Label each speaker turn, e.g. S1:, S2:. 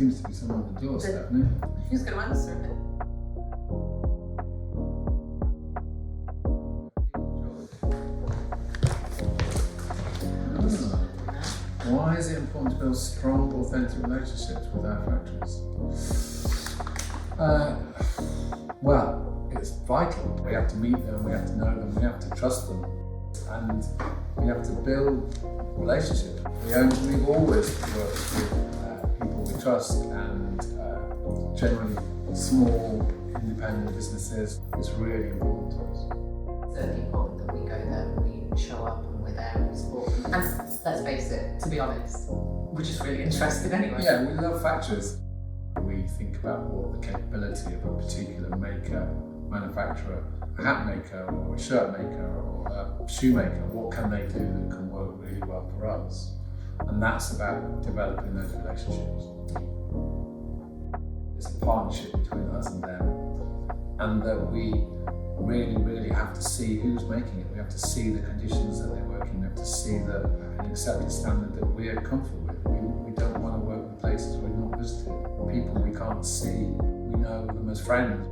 S1: seems to be someone at the door, Stephanie.
S2: Who's going to answer it?
S1: Why is it important to build strong, authentic relationships with our factories? Well, it's vital. We have to meet them, we have to know them, we have to trust them, and we have to build relationships. We've always worked with people we trust, and generally small, independent businesses. It's really important to us.
S2: Certainly important that we go there and we show up and we're there and we support them. And let's face it, to be honest, we're just really interested anyway.
S1: Yeah, we love factories. We think about what the capability of a particular maker, manufacturer, a hat maker or a shirt maker or a shoemaker, what can they do that can work really well for us? And that's about developing those relationships. It's a partnership between us and them, and that we really have to see who's making it. We have to see the conditions that they're working in. We have to see and accept the standard that we're comfortable with. We don't want to work with places we've not visited, people we can't see, we know them as friends.